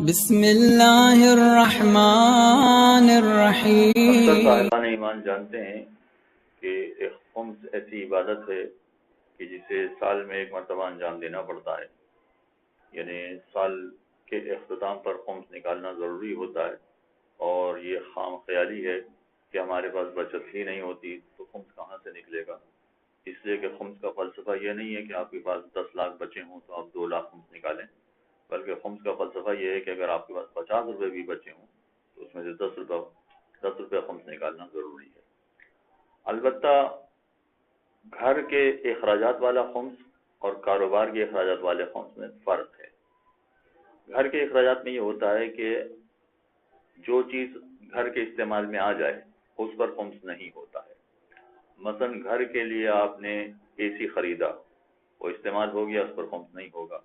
بسم اللہ الرحمن الرحیم۔ اکثر صاحبان ایمان جانتے ہیں کہ ایک خمس ایسی عبادت ہے کہ جسے سال میں ایک مرتبہ انجام دینا پڑتا ہے، یعنی سال کے اختتام پر خمس نکالنا ضروری ہوتا ہے، اور یہ خام خیالی ہے کہ ہمارے پاس بچت ہی نہیں ہوتی تو خمس کہاں سے نکلے گا۔ اس لیے کہ خمس کا فلسفہ یہ نہیں ہے کہ آپ کے پاس 10 لاکھ بچے ہوں تو آپ 2 لاکھ خمس نکالیں، بلکہ خمس کا فلسفہ یہ ہے کہ اگر آپ کے پاس 50 روپے بھی بچے ہوں تو اس میں سے 10 روپے خمس نکالنا ضروری ہے۔ البتہ گھر کے اخراجات والا خمس اور کاروبار کے اخراجات والے خمس میں فرق ہے۔ گھر کے اخراجات میں یہ ہوتا ہے کہ جو چیز گھر کے استعمال میں آ جائے اس پر خمس نہیں ہوتا ہے۔ مثلا گھر کے لیے آپ نے اے سی خریدا، وہ استعمال ہو گیا، اس پر خمس نہیں ہوگا۔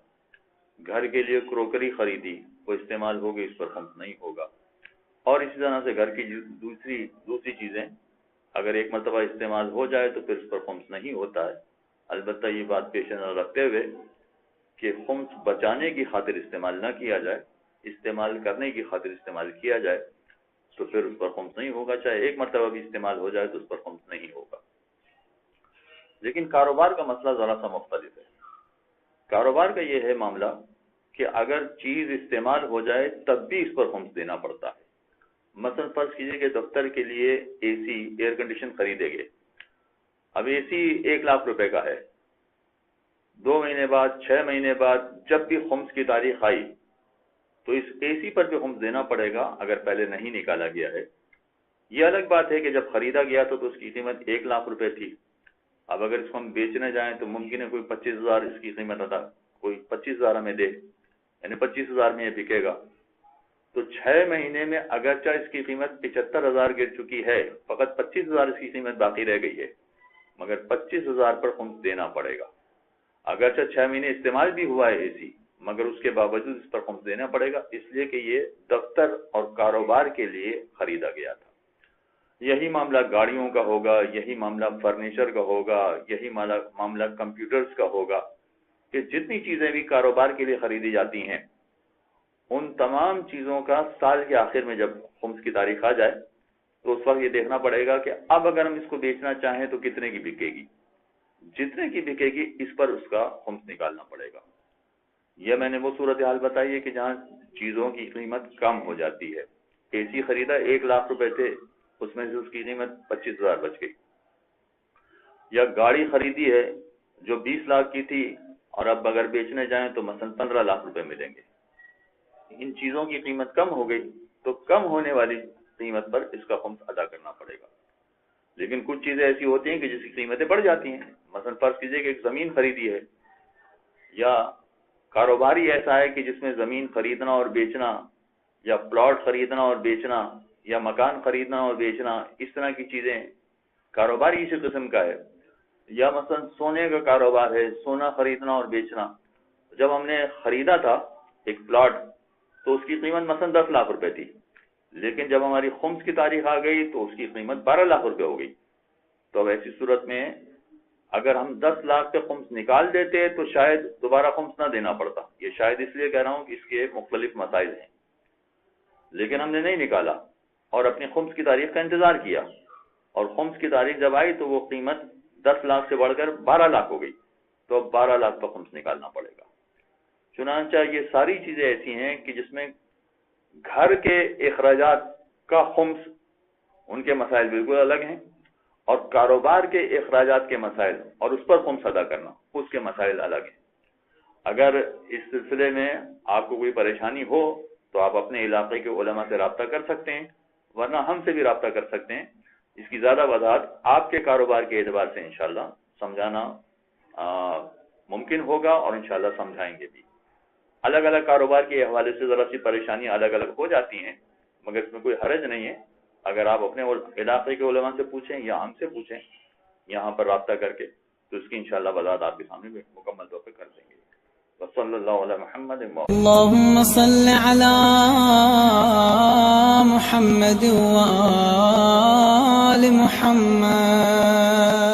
گھر کے لیے کروکری خریدی، وہ استعمال ہوگی، اس پر خمس نہیں ہوگا۔ اور اسی طرح سے گھر کی دوسری چیزیں اگر ایک مرتبہ استعمال ہو جائے تو پھر اس پر خمس نہیں ہوتا ہے۔ البتہ یہ بات پیش نظر رکھتے ہوئے کہ خمس بچانے کی خاطر استعمال نہ کیا جائے، استعمال کرنے کی خاطر استعمال کیا جائے تو پھر اس پر خمس نہیں ہوگا، چاہے ایک مرتبہ بھی استعمال ہو جائے تو اس پر خمس نہیں ہوگا۔ لیکن کاروبار کا مسئلہ ذرا سا مختلف ہے۔ کاروبار کا یہ ہے معاملہ کہ اگر چیز استعمال ہو جائے تب بھی اس پر خمس دینا پڑتا ہے۔ مثلا فرض کیجئے کہ دفتر کے لیے اے سی ایئر کنڈیشن خریدے گئے، اب اے سی 1 لاکھ روپے کا ہے، 2 مہینے بعد 6 مہینے بعد جب بھی خمس کی تاریخ آئی تو اس اے سی پر بھی خمس دینا پڑے گا اگر پہلے نہیں نکالا گیا ہے۔ یہ الگ بات ہے کہ جب خریدا گیا تو اس کی قیمت 1 لاکھ روپے تھی، اب اگر اس کو ہم بیچنے جائیں تو ممکن ہے کوئی 25,000 اس کی قیمت ادا، کوئی 25,000 ہمیں دے، یعنی 25,000 میں یہ بکے گا۔ تو 6 مہینے میں اگرچہ اس کی قیمت 75,000 گر چکی ہے، فقط 25,000 اس کی قیمت باقی رہ گئی ہے، مگر 25,000 پر خمس دینا پڑے گا۔ اگرچہ 6 مہینے استعمال بھی ہوا ہے اے سی، مگر اس کے باوجود اس پر خمس دینا پڑے گا، اس لیے کہ یہ دفتر اور کاروبار کے لیے خریدا گیا تھا۔ یہی معاملہ گاڑیوں کا ہوگا، یہی معاملہ فرنیچر کا ہوگا، یہی معاملہ کمپیوٹرز کا ہوگا، کہ جتنی چیزیں بھی کاروبار کے لیے خریدی جاتی ہیں ان تمام چیزوں کا سال کے آخر میں جب خمس کی تاریخ آ جائے تو اس وقت یہ دیکھنا پڑے گا کہ اب اگر ہم اس کو بیچنا چاہیں تو کتنے کی بکے گی، جتنے کی بکے گی اس پر اس کا خمس نکالنا پڑے گا۔ یہ میں نے وہ صورتحال بتائی ہے کہ جہاں چیزوں کی قیمت کم ہو جاتی ہے۔ اے سی خریدا 1 لاکھ روپے تھے، اس میں سے اس کی قیمت 25,000 بچ گئی، یا گاڑی خریدی ہے جو 20 لاکھ کی تھی اور اب اگر بیچنے جائیں تو مثلا 15 لاکھ روپے ملیں گے۔ ان چیزوں کی قیمت کم ہو گئی تو کم ہونے والی قیمت پر اس کا خمس ادا کرنا پڑے گا۔ لیکن کچھ چیزیں ایسی ہوتی ہیں کہ جس کی قیمتیں بڑھ جاتی ہیں، مثلا فرض کیجئے کہ ایک زمین خریدی ہے، یا کاروباری ایسا ہے کہ جس میں زمین خریدنا اور بیچنا، یا پلاٹ خریدنا اور بیچنا، یا مکان خریدنا اور بیچنا، اس طرح کی چیزیں کاروباری اسی قسم کا ہے۔ یا مثلا سونے کا کاروبار ہے، سونا خریدنا اور بیچنا۔ جب ہم نے خریدا تھا ایک پلاٹ تو اس کی قیمت مثلا 10 لاکھ روپے تھی، لیکن جب ہماری خمس کی تاریخ آ گئی تو اس کی قیمت 12 لاکھ روپے ہو گئی۔ تو اب ایسی صورت میں اگر ہم 10 لاکھ کے خمس نکال دیتے تو شاید دوبارہ خمس نہ دینا پڑتا۔ یہ شاید اس لیے کہہ رہا ہوں کہ اس کے مختلف مسائل ہیں، لیکن ہم نے نہیں نکالا اور اپنی خمس کی تاریخ کا انتظار کیا، اور خمس کی تاریخ جب آئی تو وہ قیمت 10 لاکھ سے بڑھ کر 12 لاکھ ہو گئی، تو اب 12 لاکھ پر خمس نکالنا پڑے گا۔ چنانچہ یہ ساری چیزیں ایسی ہیں کہ جس میں گھر کے اخراجات کا خمس، ان کے مسائل بالکل الگ ہیں، اور کاروبار کے اخراجات کے مسائل اور اس پر خمس ادا کرنا، اس کے مسائل الگ ہیں۔ اگر اس سلسلے میں آپ کو کوئی پریشانی ہو تو آپ اپنے علاقے کے علماء سے رابطہ کر سکتے ہیں، ورنہ ہم سے بھی رابطہ کر سکتے ہیں۔ اس کی زیادہ وضاحت آپ کے کاروبار کے اعتبار سے انشاءاللہ سمجھانا ممکن ہوگا، اور انشاءاللہ سمجھائیں گے بھی۔ الگ الگ کاروبار کے حوالے سے ذرا سی پریشانیاں الگ الگ ہو جاتی ہیں، مگر اس میں کوئی حرج نہیں ہے۔ اگر آپ اپنے علاقے کے علماء سے پوچھیں یا ہم سے پوچھیں یہاں پر رابطہ کر کے، تو اس کی انشاءاللہ وضاحت آپ کے سامنے مکمل طور پہ کر دیں گے۔ وصلی اللہ علی محمد اللہم صل علی محمد و آل محمد۔